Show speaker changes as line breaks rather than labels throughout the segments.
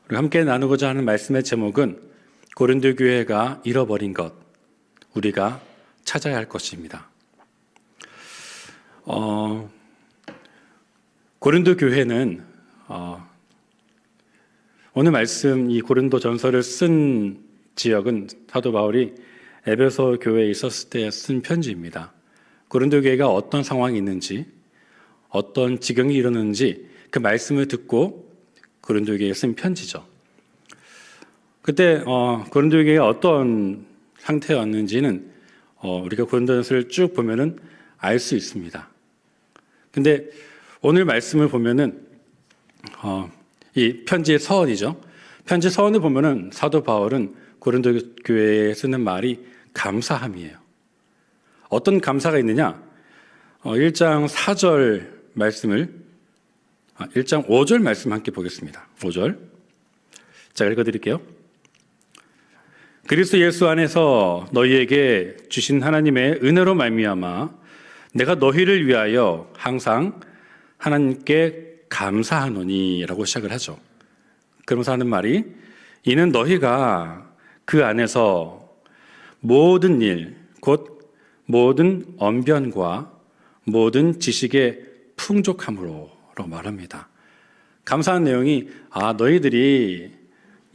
우리 함께 나누고자 하는 말씀의 제목은 고린도 교회가 잃어버린 것, 우리가 찾아야 할 것입니다. 고린도 교회는 오늘 말씀 이 고린도 전서를 쓴 지역은 사도 바울이 에베소 교회에 있었을 때 쓴 편지입니다. 고린도 교회가 어떤 상황이 있는지, 어떤 지경이 일어났는지 그 말씀을 듣고 고린도 교회에 쓴 편지죠. 그때 고린도 교회가 어떤 상태였는지는 우리가 고린도전서를 쭉 보면은 알 수 있습니다. 근데 오늘 말씀을 보면은 이 편지의 서원이죠. 편지 서원을 보면은 사도 바울은 고린도 교회에 쓰는 말이 감사함이에요. 어떤 감사가 있느냐? 1장 4절 말씀을 1장 5절 말씀 함께 보겠습니다. 5절. 자, 읽어드릴게요. 그리스도 예수 안에서 너희에게 주신 하나님의 은혜로 말미암아 내가 너희를 위하여 항상 하나님께 감사하노니 라고 시작을 하죠. 그러면서 하는 말이 이는 너희가 그 안에서 모든 일, 곧 모든 언변과 모든 지식의 풍족함으로 라고 말합니다. 감사한 내용이 너희들이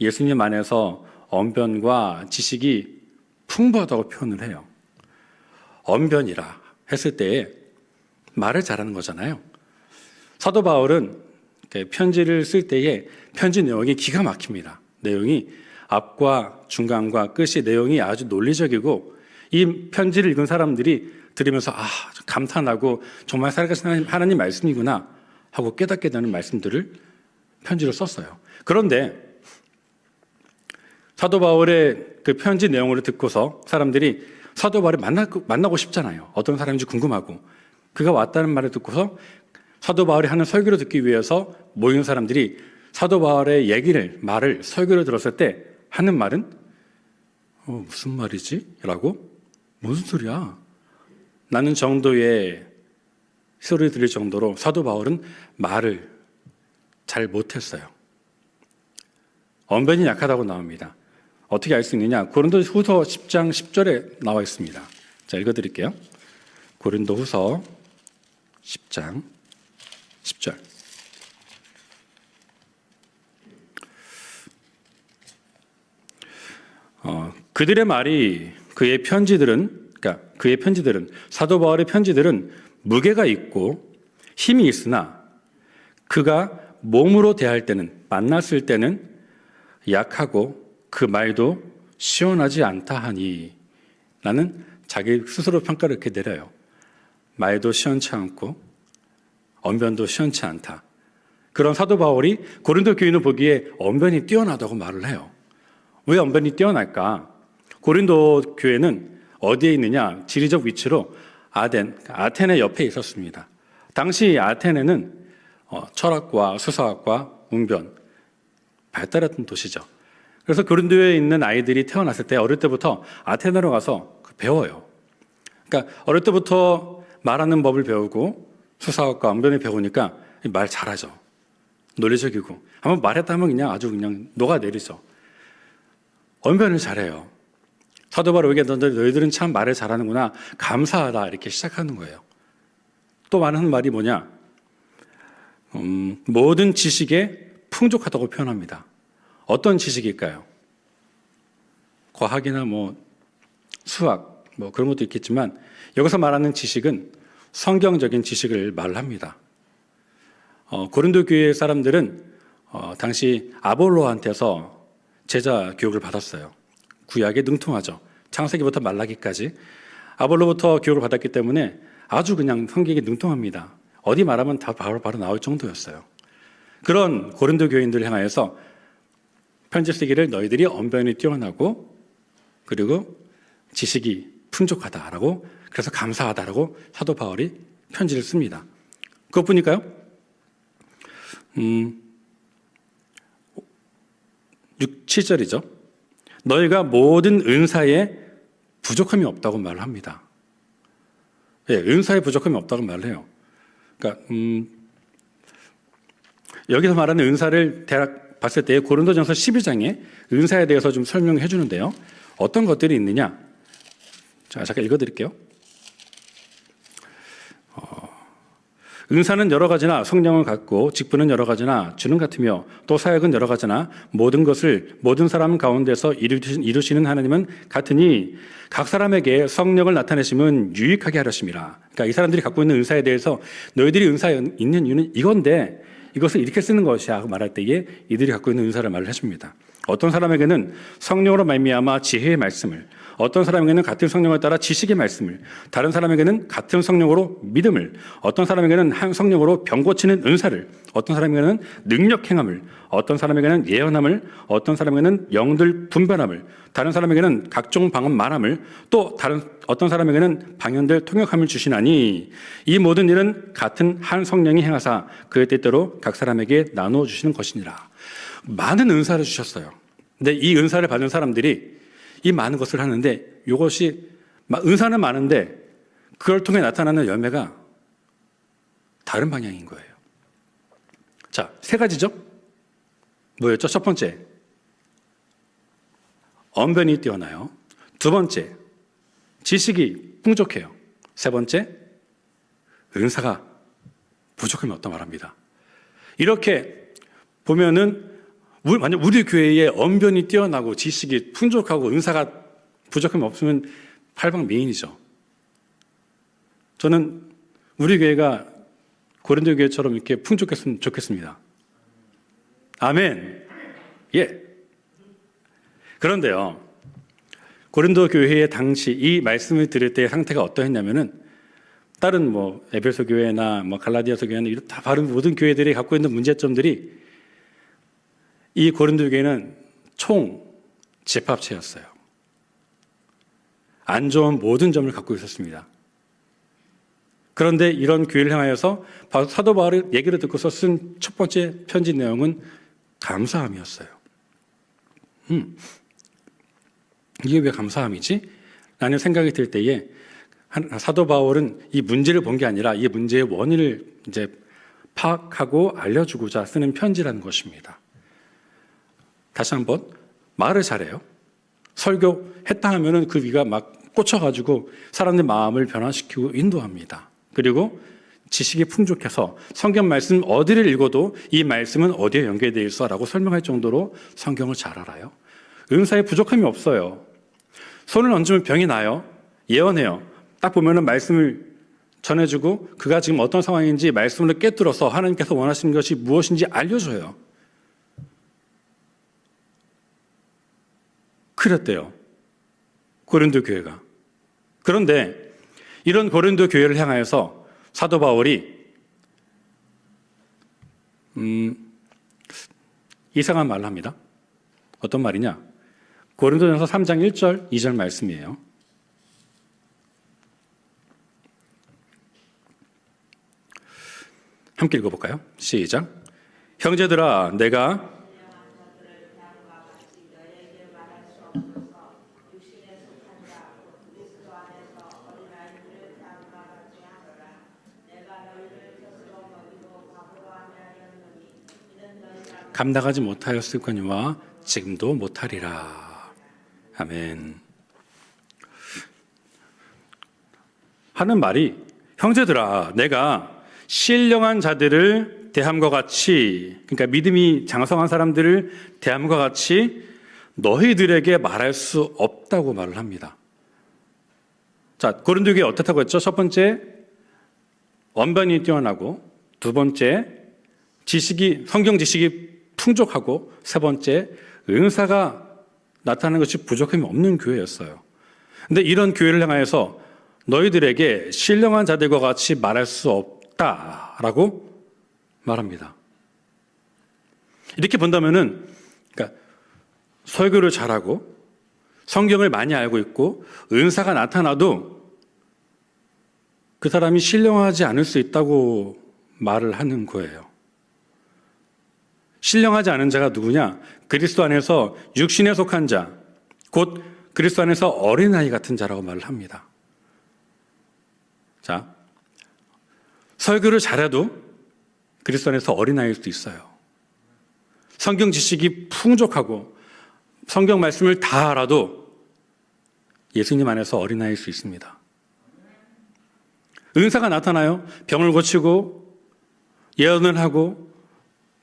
예수님 안에서 언변과 지식이 풍부하다고 표현을 해요. 언변이라 했을 때에 말을 잘하는 거잖아요. 사도 바울은 편지를 쓸 때에 편지 내용이 기가 막힙니다. 내용이 앞과 중간과 끝이 내용이 아주 논리적이고 이 편지를 읽은 사람들이 들으면서 감탄하고 정말 살아계신 하나님 말씀이구나 하고 깨닫게 되는 말씀들을 편지로 썼어요. 그런데 사도 바울의 그 편지 내용을 듣고서 사람들이 사도 바울을 만나고 싶잖아요. 어떤 사람인지 궁금하고 그가 왔다는 말을 듣고서 사도 바울이 하는 설교를 듣기 위해서 모이는 사람들이 사도 바울의 말을 설교를 들었을 때 하는 말은 무슨 말이지? 라고 무슨 소리야? 나는 정도의 소리를 들릴 정도로 사도 바울은 말을 잘 못했어요. 언변이 약하다고 나옵니다. 어떻게 알 수 있느냐? 고린도후서 10장 10절에 나와 있습니다. 자, 읽어드릴게요. 고린도후서 10장 10절. 그들의 말이 그의 편지들은 사도 바울의 편지들은 무게가 있고 힘이 있으나 그가 몸으로 대할 때는 만났을 때는 약하고 그 말도 시원하지 않다 하니 라는 자기 스스로 평가를 이렇게 내려요. 말도 시원치 않고 언변도 시원치 않다. 그런 사도 바울이 고린도 교인을 보기에 언변이 뛰어나다고 말을 해요. 왜 언변이 뛰어날까? 고린도 교회는 어디에 있느냐? 지리적 위치로 아테네 옆에 있었습니다. 당시 아테네는 철학과 수사학과 문변 발달했던 도시죠. 그래서 고린도에 있는 아이들이 태어났을 때 어릴 때부터 아테네로 가서 배워요. 그러니까 어릴 때부터 말하는 법을 배우고 수사학과 언변을 배우니까 말 잘하죠. 논리적이고 한번 말했다 하면 아주 녹아내리죠. 언변을 잘해요. 사도 바울에게 너희들은 참 말을 잘하는구나, 감사하다 이렇게 시작하는 거예요. 또 말하는 말이 뭐냐? 모든 지식에 풍족하다고 표현합니다. 어떤 지식일까요? 과학이나 수학 그런 것도 있겠지만 여기서 말하는 지식은 성경적인 지식을 말합니다. 고린도 교회 사람들은 당시 아볼로한테서 제자 교육을 받았어요. 구약에 능통하죠. 창세기부터 말라기까지 아볼로부터 교육을 받았기 때문에 아주 성경에 능통합니다. 어디 말하면 다 바로 나올 정도였어요. 그런 고린도 교인들을 향하여서 편지 쓰기를 너희들이 언변이 뛰어나고 그리고 지식이 풍족하다라고, 그래서 감사하다라고 사도 바울이 편지를 씁니다. 그것뿐일까요? 6, 7절이죠. 너희가 모든 은사에 부족함이 없다고 말을 합니다. 은사에 부족함이 없다고 말을 해요. 그러니까 여기서 말하는 은사를 대략 봤을 때 고린도전서 12장에 은사에 대해서 좀 설명해 주는데요. 어떤 것들이 있느냐? 자, 잠깐 읽어드릴게요. 은사는 여러 가지나 성령을 갖고 직분은 여러 가지나 주는 같으며 또 사역은 여러 가지나 모든 것을 모든 사람 가운데서 이루시는 하나님은 같으니 각 사람에게 성령을 나타내심은 유익하게 하려심이라. 그러니까 이 사람들이 갖고 있는 은사에 대해서 너희들이 은사에 있는 이유는 이건데 이것을 이렇게 쓰는 것이야 하고 말할 때에 이들이 갖고 있는 은사를 말을 해줍니다. 어떤 사람에게는 성령으로 말미암아 지혜의 말씀을, 어떤 사람에게는 같은 성령을 따라 지식의 말씀을, 다른 사람에게는 같은 성령으로 믿음을, 어떤 사람에게는 한 성령으로 병 고치는 은사를, 어떤 사람에게는 능력 행함을, 어떤 사람에게는 예언함을, 어떤 사람에게는 영들 분별함을, 다른 사람에게는 각종 방언 말함을, 또 다른 어떤 사람에게는 방언들 통역함을 주시나니 이 모든 일은 같은 한 성령이 행하사 그의 뜻대로 각 사람에게 나누어 주시는 것이니라. 많은 은사를 주셨어요. 근데 이 은사를 받은 사람들이 이 많은 것을 하는데 이것이 은사는 많은데 그걸 통해 나타나는 열매가 다른 방향인 거예요. 자, 세 가지죠. 뭐였죠? 첫 번째, 언변이 뛰어나요. 두 번째, 지식이 풍족해요. 세 번째, 은사가 부족하면 없다 말합니다. 이렇게 보면은 만약 우리 교회에 언변이 뛰어나고 지식이 풍족하고 은사가 부족하면 없으면 팔방미인이죠. 저는 우리 교회가 고린도 교회처럼 이렇게 풍족했으면 좋겠습니다. 아멘. 예. 그런데요, 고린도 교회의 당시 이 말씀을 들을 때의 상태가 어떠했냐면은 다른 에베소 교회나 갈라디아서 교회나 이런 다 다른 모든 교회들이 갖고 있는 문제점들이 이 고린도 교회는 총 집합체였어요. 안 좋은 모든 점을 갖고 있었습니다. 그런데 이런 교회를 향하여서 사도 바울의 얘기를 듣고서 쓴 첫 번째 편지 내용은 감사함이었어요. 이게 왜 감사함이지? 라는 생각이 들 때에 사도 바울은 이 문제를 본 게 아니라 이 문제의 원인을 이제 파악하고 알려주고자 쓰는 편지라는 것입니다. 다시 한번 말을 잘해요. 설교했다 하면은 그 귀가 막 꽂혀가지고 사람들 마음을 변화시키고 인도합니다. 그리고 지식이 풍족해서 성경 말씀 어디를 읽어도 이 말씀은 어디에 연계되어 있어라고 설명할 정도로 성경을 잘 알아요. 은사에 부족함이 없어요. 손을 얹으면 병이 나요. 예언해요. 딱 보면은 말씀을 전해주고 그가 지금 어떤 상황인지 말씀을 꿰뚫어서 하나님께서 원하시는 것이 무엇인지 알려줘요. 그랬대요. 고린도 교회가. 그런데 이런 고린도 교회를 향하여서 사도 바울이 이상한 말을 합니다. 어떤 말이냐? 고린도전서 3장 1절, 2절 말씀이에요. 함께 읽어볼까요? 시작. 형제들아, 내가 감당하지 못하였을거니와 지금도 못하리라. 아멘. 하는 말이 형제들아, 내가 신령한 자들을 대함과 같이, 그러니까 믿음이 장성한 사람들을 대함과 같이 너희들에게 말할 수 없다고 말을 합니다. 자, 고린도 교회 어떻다고 했죠? 첫 번째, 언변이 뛰어나고, 두 번째, 성경 지식이 풍족하고, 세 번째, 은사가 나타나는 것이 부족함이 없는 교회였어요. 근데 이런 교회를 향하여서 너희들에게 신령한 자들과 같이 말할 수 없다라고 말합니다. 이렇게 본다면은, 그러니까 설교를 잘하고 성경을 많이 알고 있고 은사가 나타나도 그 사람이 신령하지 않을 수 있다고 말을 하는 거예요. 신령하지 않은 자가 누구냐? 그리스도 안에서 육신에 속한 자, 곧 그리스도 안에서 어린아이 같은 자라고 말을 합니다. 자, 설교를 잘해도 그리스도 안에서 어린아이일 수도 있어요. 성경 지식이 풍족하고 성경 말씀을 다 알아도 예수님 안에서 어린아이일 수 있습니다. 은사가 나타나요. 병을 고치고 예언을 하고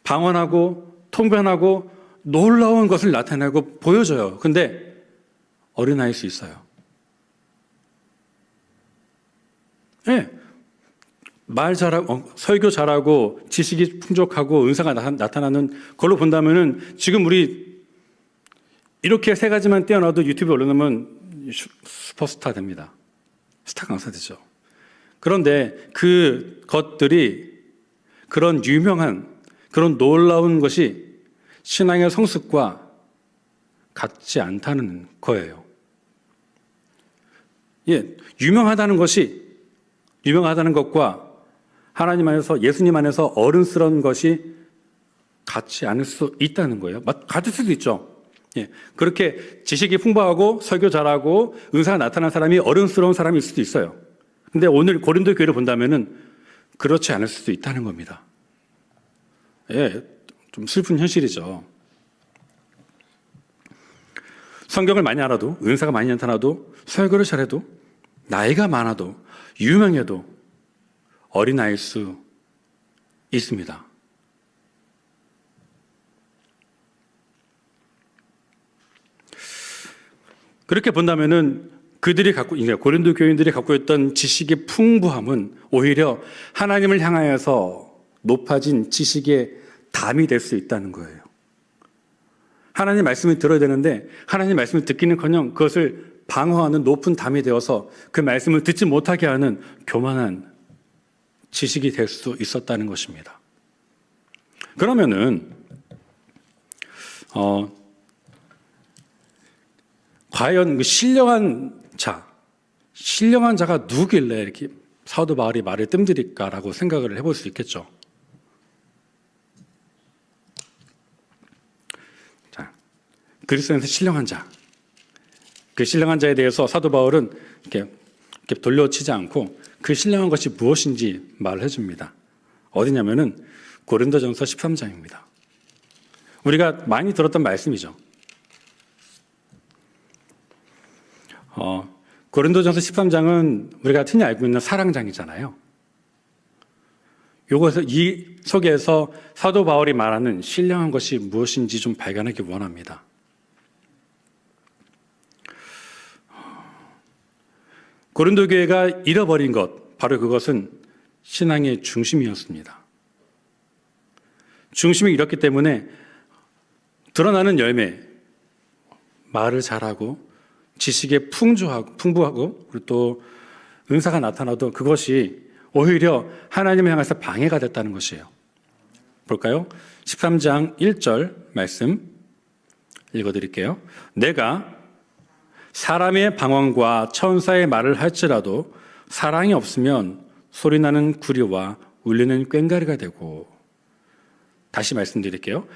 방언하고 통변하고 놀라운 것을 나타내고 보여줘요. 근데 어린아이일 수 있어요. 네. 말 잘하고 설교 잘하고 지식이 풍족하고 은사가 나타나는 걸로 본다면은 지금 우리 이렇게 세 가지만 떼어놔도 유튜브에 올려놓으면 슈퍼스타 됩니다. 스타 강사 되죠. 그런데 그 것들이 그런 유명한 그런 놀라운 것이 신앙의 성숙과 같지 않다는 거예요. 예, 유명하다는 것과 하나님 안에서 예수님 안에서 어른스러운 것이 같지 않을 수 있다는 거예요. 같을 수도 있죠. 예, 그렇게 지식이 풍부하고 설교 잘하고 은사가 나타난 사람이 어른스러운 사람일 수도 있어요. 근데 오늘 고린도 교회를 본다면은 그렇지 않을 수도 있다는 겁니다. 예, 좀 슬픈 현실이죠. 성경을 많이 알아도 은사가 많이 나타나도 설교를 잘해도 나이가 많아도 유명해도 어린아이일 수 있습니다. 그렇게 본다면은 고린도 교인들이 갖고 있던 지식의 풍부함은 오히려 하나님을 향하여서 높아진 지식의 담이 될 수 있다는 거예요. 하나님 말씀을 들어야 되는데 하나님 말씀을 듣기는커녕 그것을 방어하는 높은 담이 되어서 그 말씀을 듣지 못하게 하는 교만한 지식이 될 수 있었다는 것입니다. 그러면은 과연 그 신령한 자가 누구길래 이렇게 사도 바울이 말을 뜸들일까라고 생각을 해볼 수 있겠죠. 자, 그리스도인에서 신령한 자, 그 신령한 자에 대해서 사도 바울은 이렇게 돌려치지 않고 그 신령한 것이 무엇인지 말을 해줍니다. 어디냐면은 고린도전서 13장입니다. 우리가 많이 들었던 말씀이죠. 고린도전서 13장은 우리가 흔히 알고 있는 사랑장이잖아요. 이 속에서 사도 바울이 말하는 신령한 것이 무엇인지 좀 발견하기 원합니다. 고린도 교회가 잃어버린 것, 바로 그것은 신앙의 중심이었습니다. 중심이 잃었기 때문에 드러나는 열매, 말을 잘하고 지식에 풍부하고 그리고 또 은사가 나타나도 그것이 오히려 하나님을 향해서 방해가 됐다는 것이에요. 볼까요? 13장 1절 말씀 읽어드릴게요. 내가 사람의 방언과 천사의 말을 할지라도 사랑이 없으면 소리나는 구리와 울리는 꽹과리가 되고. 다시 말씀드릴게요.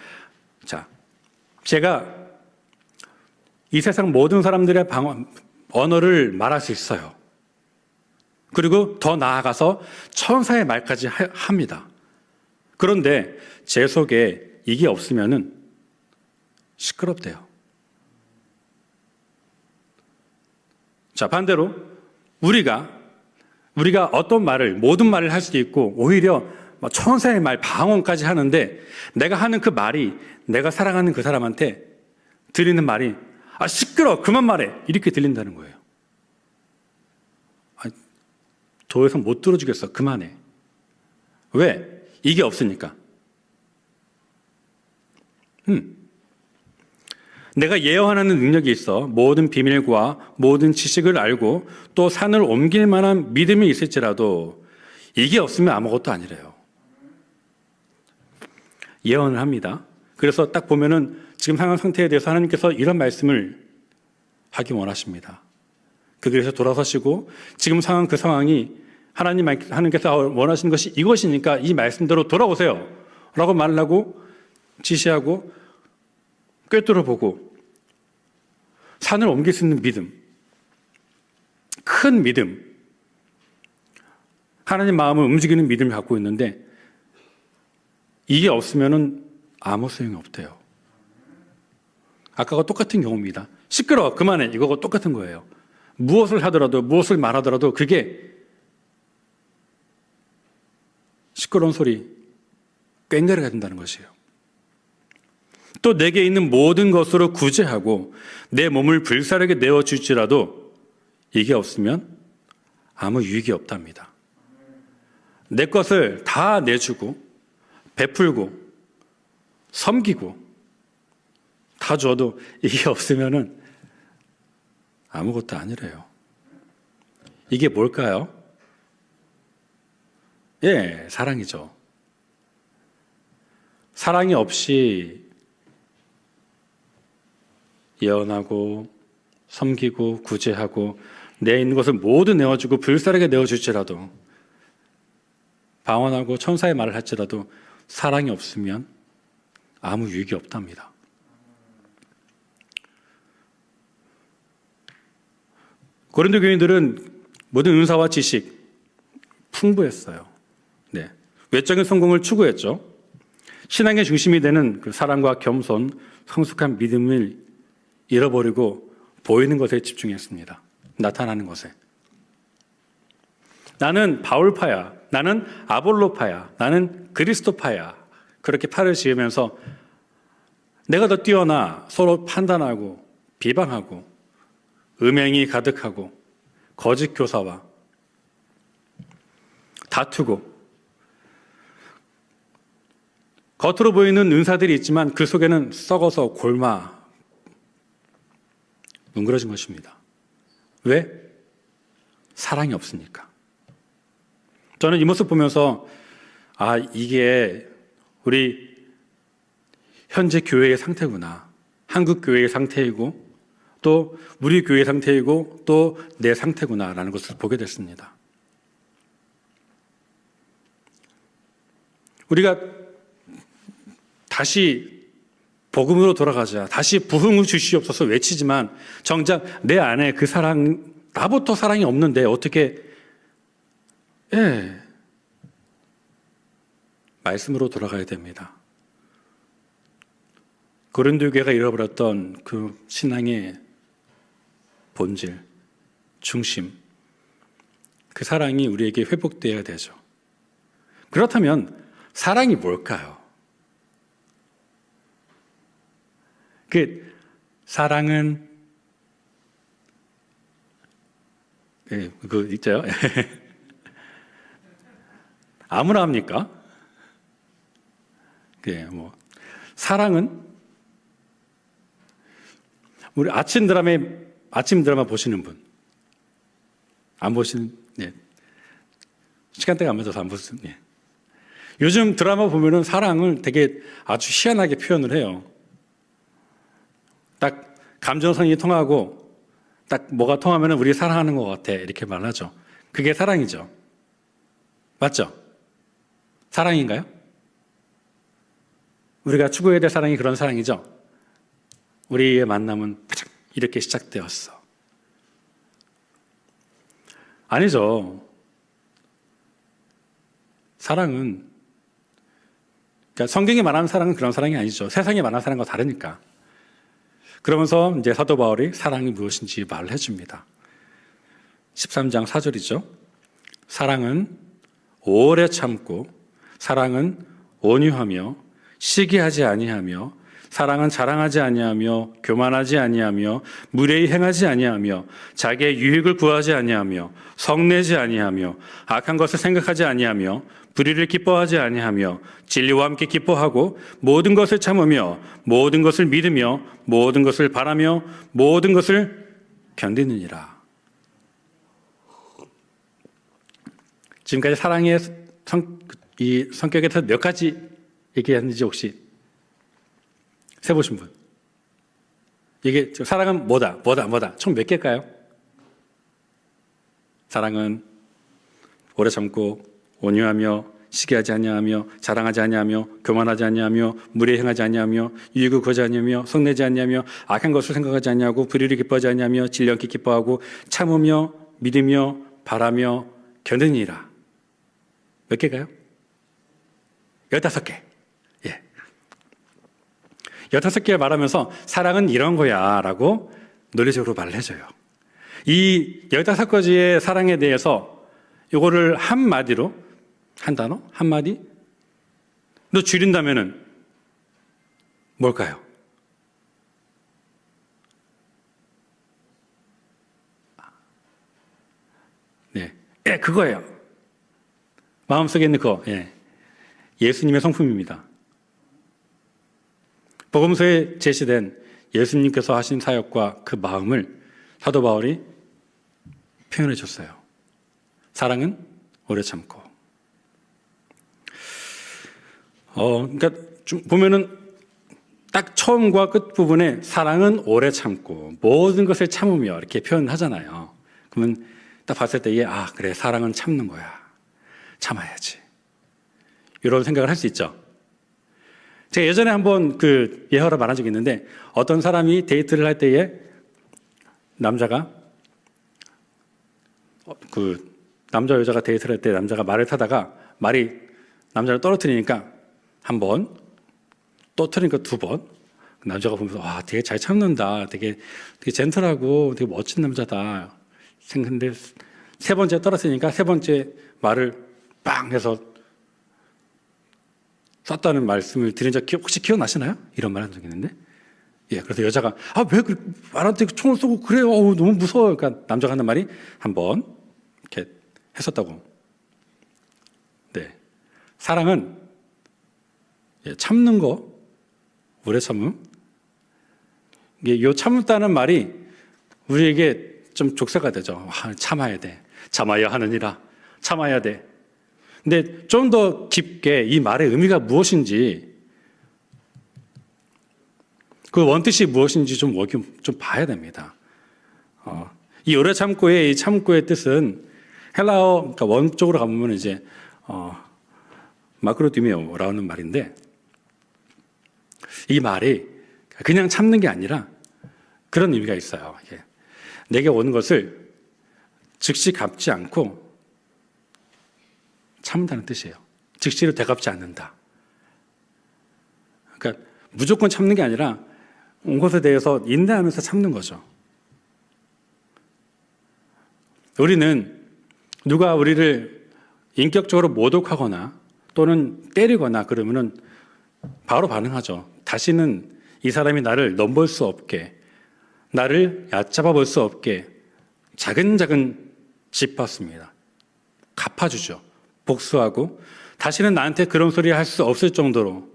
자, 제가 이 세상 모든 사람들의 언어를 말할 수 있어요. 그리고 더 나아가서 천사의 말까지 합니다. 그런데 제 속에 이게 없으면은 시끄럽대요. 자, 반대로 우리가 어떤 말을, 모든 말을 할 수도 있고 오히려 천사의 말, 방언까지 하는데 내가 하는 그 말이 내가 사랑하는 그 사람한테 들리는 말이 시끄러워, 그만 말해, 이렇게 들린다는 거예요. 더 이상 못 들어주겠어, 그만해. 왜? 이게 없으니까. 내가 예언하는 능력이 있어 모든 비밀과 모든 지식을 알고 또 산을 옮길 만한 믿음이 있을지라도 이게 없으면 아무것도 아니래요. 예언을 합니다. 그래서 딱 보면은 지금 상황 상태에 대해서 하나님께서 이런 말씀을 하기 원하십니다. 그래서 돌아서시고 지금 상황 그 상황이 하나님께서 원하시는 것이 이것이니까 이 말씀대로 돌아오세요 라고 말하고 지시하고 꿰뚫어보고 산을 옮길 수 있는 믿음, 큰 믿음, 하나님 마음을 움직이는 믿음을 갖고 있는데 이게 없으면은 아무 소용이 없대요. 아까와 똑같은 경우입니다. 시끄러워, 그만해. 이거가 똑같은 거예요. 무엇을 하더라도, 무엇을 말하더라도 그게 시끄러운 소리 꽹과리가 된다는 것이에요. 또 내게 있는 모든 것으로 구제하고 내 몸을 불사르게 내어줄지라도 이게 없으면 아무 유익이 없답니다. 내 것을 다 내주고 베풀고 섬기고 다 줘도 이게 없으면은 아무것도 아니래요. 이게 뭘까요? 예, 사랑이죠. 사랑이 없이 예언하고 섬기고 구제하고 내 있는 것을 모두 내어주고 불사르게 내어줄지라도 방언하고 천사의 말을 할지라도 사랑이 없으면 아무 유익이 없답니다. 고린도 교인들은 모든 은사와 지식 풍부했어요. 네. 외적인 성공을 추구했죠. 신앙의 중심이 되는 그 사랑과 겸손, 성숙한 믿음을 잃어버리고 보이는 것에 집중했습니다. 나타나는 것에. 나는 바울파야, 나는 아볼로파야, 나는 그리스도파야. 그렇게 팔을 지으면서 내가 더 뛰어나 서로 판단하고 비방하고 음행이 가득하고 거짓 교사와 다투고 겉으로 보이는 은사들이 있지만 그 속에는 썩어서 골마 뭉그러진 것입니다. 왜? 사랑이 없으니까. 저는 이 모습 보면서 이게 우리 현재 교회의 상태구나. 한국 교회의 상태이고 또 우리 교회의 상태이고 또 내 상태구나라는 것을 보게 됐습니다. 우리가 다시 복음으로 돌아가자, 다시 부흥을 주시옵소서 외치지만 정작 내 안에 그 사랑, 나부터 사랑이 없는데 어떻게 말씀으로 돌아가야 됩니다. 고린도 교회가 잃어버렸던 그 신앙의 본질, 중심, 그 사랑이 우리에게 회복되어야 되죠. 그렇다면 사랑이 뭘까요? 그 사랑은 그거 있죠? 아무나 합니까? 사랑은 우리 아침 드라마 보시는 분, 안 보시는, 시간대가 안 맞아서 안 보시는, 요즘 드라마 보면은 사랑을 되게 아주 희한하게 표현을 해요. 딱 감정선이 통하고 딱 뭐가 통하면 우리 사랑하는 것 같아 이렇게 말하죠. 그게 사랑이죠. 맞죠? 사랑인가요? 우리가 추구해야 될 사랑이 그런 사랑이죠. 우리의 만남은 이렇게 시작되었어. 아니죠. 사랑은 그러니까 성경이 말하는 사랑은 그런 사랑이 아니죠. 세상에 말하는 사랑과 다르니까. 그러면서 이제 사도 바울이 사랑이 무엇인지 말을 해줍니다. 13장 4절이죠. 사랑은 오래 참고 사랑은 온유하며 시기하지 아니하며 사랑은 자랑하지 아니하며 교만하지 아니하며 무례히 행하지 아니하며 자기의 유익을 구하지 아니하며 성내지 아니하며 악한 것을 생각하지 아니하며 불의를 기뻐하지 아니하며 진리와 함께 기뻐하고 모든 것을 참으며 모든 것을 믿으며 모든 것을 바라며 모든 것을 견디느니라. 지금까지 사랑의 이 성격에 대해서 몇 가지 얘기했는지 혹시 세보신 분? 이게 사랑은 뭐다? 총 몇 개일까요? 사랑은 오래 참고 온유하며 시기하지 아니하며 자랑하지 아니하며 교만하지 아니하며 무례히 행하지 아니하며 유익을 구하지 아니하며 성내지 아니하며 악한 것을 생각하지 아니하고 불의를 기뻐하지 아니하며 진리함께 기뻐하고 참으며 믿으며 바라며 견디니라. 몇 개가요? 15개. 예. 15개 말하면서 사랑은 이런 거야 라고 논리적으로 말을 해줘요. 이 15가지의 사랑에 대해서 이거를 한마디로, 한 단어? 한마디? 너 줄인다면은 뭘까요? 네. 예, 그거예요. 마음속에 있는 그거. 예. 예수님의 성품입니다. 복음서에 제시된 예수님께서 하신 사역과 그 마음을 사도 바울이 표현해 줬어요. 사랑은 오래 참고. 그러니까 좀 보면은 딱 처음과 끝 부분에 사랑은 오래 참고 모든 것을 참으며 이렇게 표현하잖아요. 그러면 딱 봤을 때 이게 그래, 사랑은 참는 거야. 참아야지. 이런 생각을 할 수 있죠. 제가 예전에 한번 그 예화를 말한 적이 있는데, 어떤 사람이 데이트를 할 때에 남자가 남자 여자가 데이트를 할 때 남자가 말을 타다가 말이 남자를 떨어뜨리니까 한 번, 또 터뜨리니까 2번. 남자가 보면서 되게 잘 참는다. 되게 젠틀하고 되게 멋진 남자다. 생각했는데 3번째 떨어뜨리니까 3번째 말을 빵 해서 썼다는 말씀을 드린 적 혹시 기억나시나요? 이런 말 한 적 있는데. 예, 그래서 여자가 왜 말한테 총을 쏘고 그래요? 너무 무서워요. 그러니까 남자가 하는 말이 한 번 이렇게 했었다고. 네, 사랑은 참는 거, 오래 참음. 이게 요 참다는 말이 우리에게 좀 족쇄가 되죠. 참아야 돼. 참아야 하느니라. 참아야 돼. 근데 좀 더 깊게 이 말의 의미가 무엇인지, 그 원뜻이 무엇인지 좀 봐야 됩니다. 이 오래 참고의 이 참고의 뜻은 헬라어, 그러니까 원쪽으로 가보면 이제 마크로디메오라는 말인데, 이 말이 그냥 참는 게 아니라 그런 의미가 있어요. 내게 오는 것을 즉시 갚지 않고 참는다는 뜻이에요. 즉시로 되갚지 않는다. 그러니까 무조건 참는 게 아니라 온 것에 대해서 인내하면서 참는 거죠. 우리는 누가 우리를 인격적으로 모독하거나 또는 때리거나 그러면은 바로 반응하죠. 다시는 이 사람이 나를 넘볼 수 없게, 나를 얕잡아 볼 수 없게 작은 짚었습니다. 갚아주죠. 복수하고 다시는 나한테 그런 소리 할 수 없을 정도로.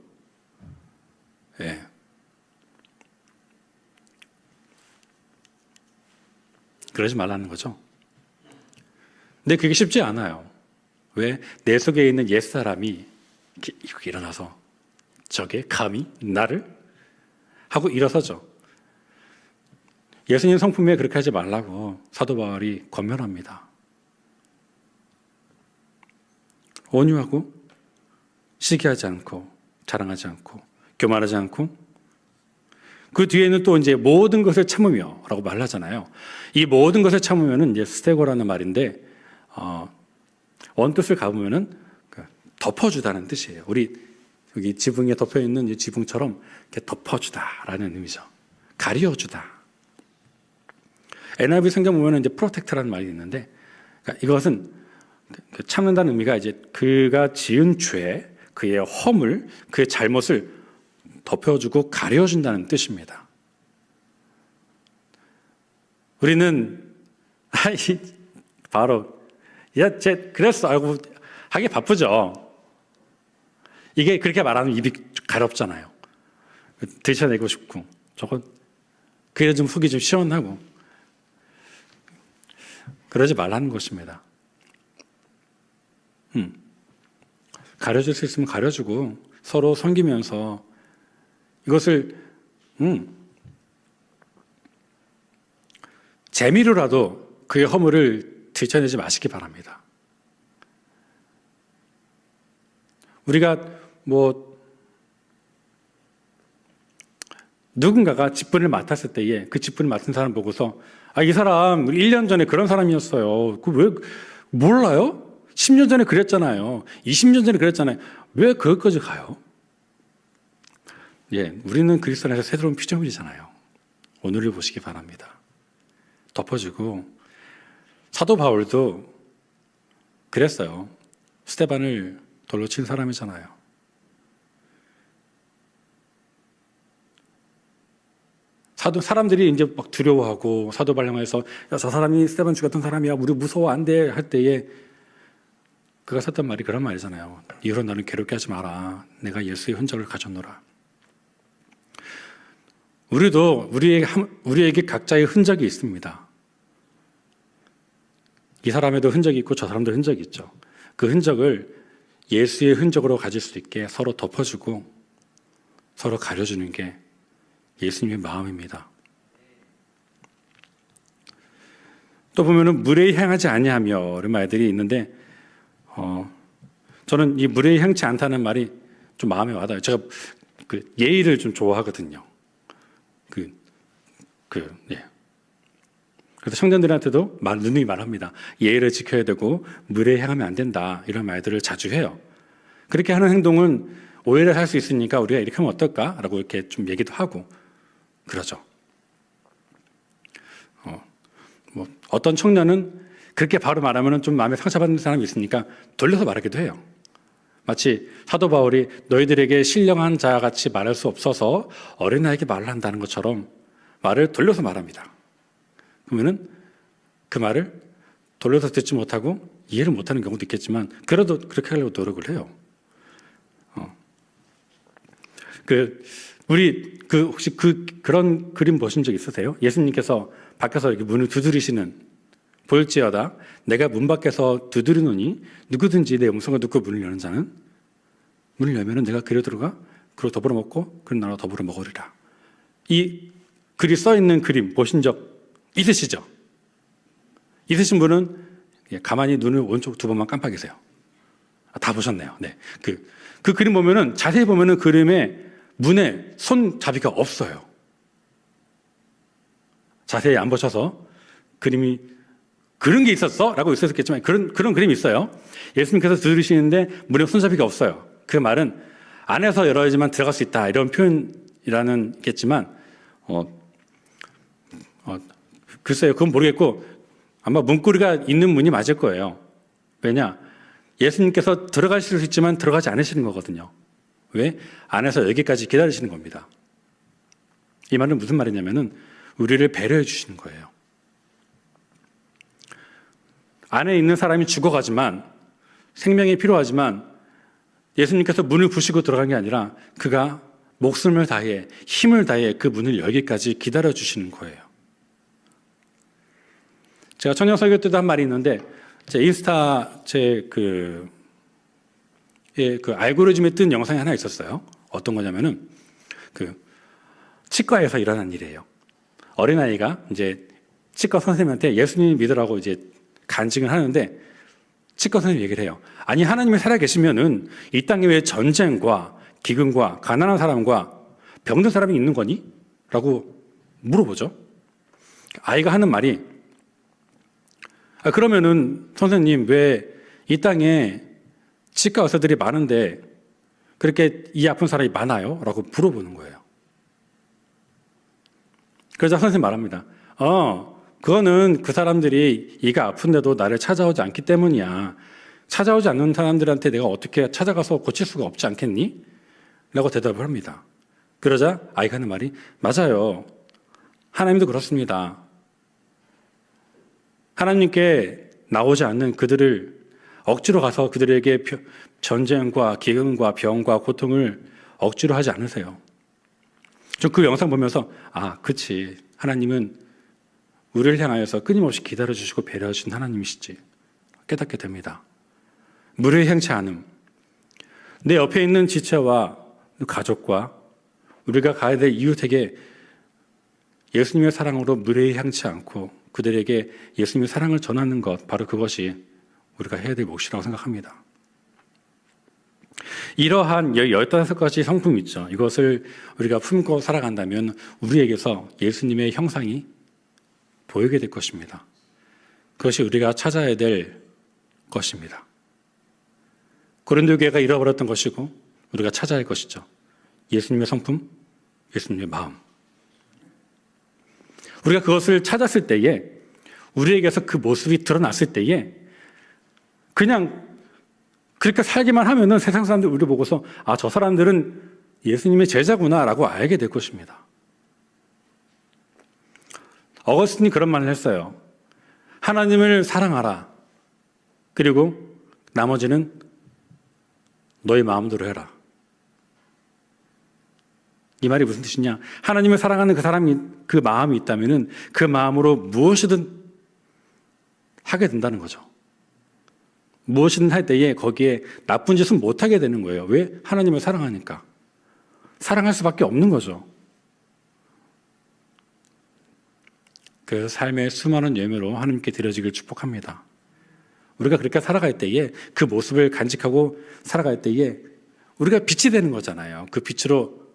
예. 그러지 말라는 거죠. 근데 그게 쉽지 않아요. 왜? 내 속에 있는 옛사람이 이렇게 일어나서 저게 감히 나를? 하고 일어서죠. 예수님 성품에 그렇게 하지 말라고 사도 바울이 권면합니다. 온유하고 시기하지 않고 자랑하지 않고 교만하지 않고, 그 뒤에는 또 이제 모든 것을 참으며라고 말하잖아요. 이 모든 것을 참으면은 이제 스테고라는 말인데, 원뜻을 가보면은 덮어주다는 뜻이에요. 우리 여기 지붕에 덮여 있는 이 지붕처럼 이렇게 덮어주다라는 의미죠. 가려주다. NIV 성경 보면은 이제 프로텍트라는 말이 있는데, 그러니까 이것은 참는다는 의미가 이제 그가 지은 죄, 그의 허물, 그의 잘못을 덮여주고 가려준다는 뜻입니다. 우리는 바로 쟤 그랬어 알고 하기 바쁘죠. 이게 그렇게 말하면 입이 가렵잖아요. 드셔내고 싶고, 저건 그래 좀 속이 좀 시원하고. 그러지 말라는 것입니다. 가려줄 수 있으면 가려주고 서로 섬기면서 이것을 재미로라도 그의 허물을 들춰내지 마시기 바랍니다. 우리가 누군가가 직분을 맡았을 때에 그 직분을 맡은 사람 보고서 이 사람 1년 전에 그런 사람이었어요. 왜 몰라요? 10년 전에 그랬잖아요. 20년 전에 그랬잖아요. 왜 거기까지 가요? 예, 우리는 그리스도 안에서 새로운 피조물이잖아요. 오늘을 보시기 바랍니다. 덮어주고 사도 바울도 그랬어요. 스데반을 돌로 친 사람이잖아요. 사람들이 이제 막 두려워하고 사도 발령해서 야, 저 사람이 스데반 죽였던 사람이야. 우리 무서워 안 돼 할 때에 그가 썼던 말이 그런 말이잖아요. 이후로 너는 괴롭게 하지 마라. 내가 예수의 흔적을 가졌노라. 우리도 우리에게 각자의 흔적이 있습니다. 이 사람에도 흔적이 있고 저 사람도 흔적이 있죠. 그 흔적을 예수의 흔적으로 가질 수 있게 서로 덮어주고 서로 가려주는 게 예수님의 마음입니다. 또 보면은 무례히 행하지 아니하며 이런 말들이 있는데 저는 이 무례히 행치 않다는 말이 좀 마음에 와닿아요. 제가 그 예의를 좀 좋아하거든요. 예. 그래서 청년들한테도 누누이 말합니다. 예의를 지켜야 되고 무례히 행하면 안 된다 이런 말들을 자주 해요. 그렇게 하는 행동은 오해를 할 수 있으니까 우리가 이렇게 하면 어떨까라고 이렇게 좀 얘기도 하고 그러죠. 어떤 청년은 그렇게 바로 말하면 좀 마음에 상처받는 사람이 있으니까 돌려서 말하기도 해요. 마치 사도 바울이 너희들에게 신령한 자같이 말할 수 없어서 어린아이에게 말을 한다는 것처럼 말을 돌려서 말합니다. 그러면은 그 말을 돌려서 듣지 못하고 이해를 못하는 경우도 있겠지만 그래도 그렇게 하려고 노력을 해요. 혹시 그런 그림 보신 적 있으세요? 예수님께서 밖에서 이렇게 문을 두드리시는 볼지어다 내가 문 밖에서 두드리노니 누구든지 내 음성을 듣고 문을 여는 자는 문을 열면은 내가 그려 들어가 그로 더불어 먹고 그런 나라와 더불어 먹으리라. 이 글이 써 있는 그림 보신 적 있으시죠? 있으신 분은 가만히 눈을 오른쪽 두 번만 깜빡이세요. 다 보셨네요. 네. 그 그림 보면은 자세히 보면은 그림에 문에 손잡이가 없어요. 자세히 안 보셔서 그림이 그런 게 있었어? 라고 있었겠지만 그런 그림이 있어요. 예수님께서 들으시는데 문에 손잡이가 없어요. 그 말은 안에서 열어야지만 들어갈 수 있다 이런 표현이라는 겠지만 글쎄요. 그건 모르겠고 아마 문고리가 있는 문이 맞을 거예요. 왜냐? 예수님께서 들어가실 수 있지만 들어가지 않으시는 거거든요. 왜? 안에서 여기까지 기다리시는 겁니다. 이 말은 무슨 말이냐면은 우리를 배려해 주시는 거예요. 안에 있는 사람이 죽어가지만 생명이 필요하지만 예수님께서 문을 부시고 들어간 게 아니라 그가 목숨을 다해 힘을 다해 그 문을 열기까지 기다려 주시는 거예요. 제가 청년 설교 때도 한 말이 있는데 제 인스타 그 알고리즘에 뜬 영상이 하나 있었어요. 어떤 거냐면은 치과에서 일어난 일이에요. 어린아이가 이제 치과 선생님한테 예수님 믿으라고 이제 간증을 하는데 치과 선생님이 얘기를 해요. 아니 하나님이 살아계시면은 이 땅에 왜 전쟁과 기근과 가난한 사람과 병든 사람이 있는 거니? 라고 물어보죠. 아이가 하는 말이 그러면은 선생님 왜 이 땅에 치과 의사들이 많은데 그렇게 이 아픈 사람이 많아요? 라고 물어보는 거예요. 그러자 선생님 말합니다. 그거는 그 사람들이 이가 아픈데도 나를 찾아오지 않기 때문이야. 찾아오지 않는 사람들한테 내가 어떻게 찾아가서 고칠 수가 없지 않겠니? 라고 대답을 합니다. 그러자 아이가 하는 말이 맞아요. 하나님도 그렇습니다. 하나님께 나오지 않는 그들을 억지로 가서 그들에게 전쟁과 기근과 병과 고통을 억지로 하지 않으세요. 저 그 영상 보면서 그치. 하나님은 우리를 향하여서 끊임없이 기다려주시고 배려하신 하나님이시지 깨닫게 됩니다. 무례히 행치 않음. 내 옆에 있는 지체와 가족과 우리가 가야 될 이웃에게 예수님의 사랑으로 무례히 행치 않고 그들에게 예수님의 사랑을 전하는 것, 바로 그것이 우리가 해야 될 몫이라고 생각합니다. 이러한 15가지 성품이 있죠. 이것을 우리가 품고 살아간다면 우리에게서 예수님의 형상이 보이게 될 것입니다. 그것이 우리가 찾아야 될 것입니다. 고린도 교회가 잃어버렸던 것이고 우리가 찾아야 할 것이죠. 예수님의 성품, 예수님의 마음. 우리가 그것을 찾았을 때에, 우리에게서 그 모습이 드러났을 때에 그냥 그렇게 살기만 하면은 세상 사람들이 우리를 보고서 아, 저 사람들은 예수님의 제자구나라고 알게 될 것입니다. 어거스틴이 그런 말을 했어요. 하나님을 사랑하라. 그리고 나머지는 너의 마음대로 해라. 이 말이 무슨 뜻이냐? 하나님을 사랑하는 그 사람이, 그 마음이 있다면은 그 마음으로 무엇이든 하게 된다는 거죠. 무엇이든 할 때에 거기에 나쁜 짓은 못 하게 되는 거예요. 왜? 하나님을 사랑하니까. 사랑할 수밖에 없는 거죠. 그래서 삶의 수많은 예매로 하나님께 드려지길 축복합니다. 우리가 그렇게 살아갈 때에, 그 모습을 간직하고 살아갈 때에 우리가 빛이 되는 거잖아요. 그 빛으로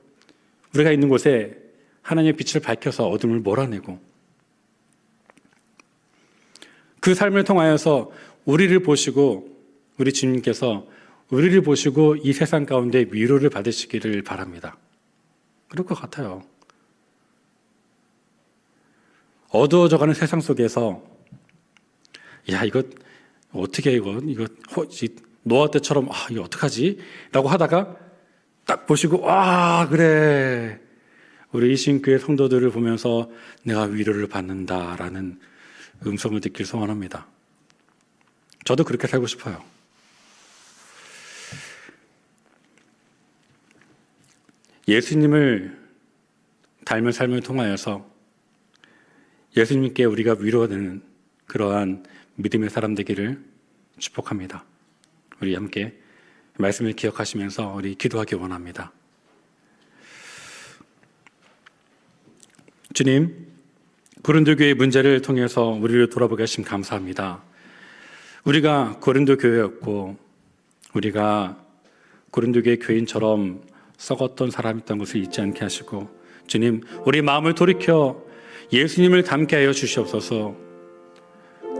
우리가 있는 곳에 하나님의 빛을 밝혀서 어둠을 몰아내고, 그 삶을 통하여서 우리를 보시고, 우리 주님께서 우리를 보시고 이 세상 가운데 위로를 받으시기를 바랍니다. 그럴 것 같아요. 어두워져가는 세상 속에서 야, 이거 어떻게 이거 노아 때처럼 이거 어떡하지? 라고 하다가 딱 보시고 그래, 우리 이신교회 성도들을 보면서 내가 위로를 받는다라는 음성을 듣길 소원합니다. 저도 그렇게 살고 싶어요. 예수님을 닮은 삶을 통하여서 예수님께 우리가 위로가 되는 그러한 믿음의 사람 되기를 축복합니다. 우리 함께 말씀을 기억하시면서 우리 기도하기 원합니다. 주님, 고린도 교회의 문제를 통해서 우리를 돌아보게 하심 감사합니다. 우리가 고린도 교회였고, 우리가 고린도 교회 교인처럼 썩었던 사람이 있다는 것을 잊지 않게 하시고, 주님, 우리 마음을 돌이켜 예수님을 닮게 하여 주시옵소서.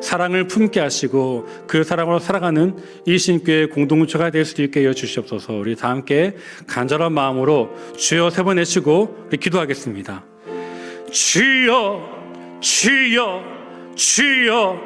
사랑을 품게 하시고 그 사랑으로 살아가는 일신교회 공동체가 될 수 있게 하여 주시옵소서. 우리 다 함께 간절한 마음으로 주여 세 번 외치고 우리 기도하겠습니다. 주여, 주여, 주여,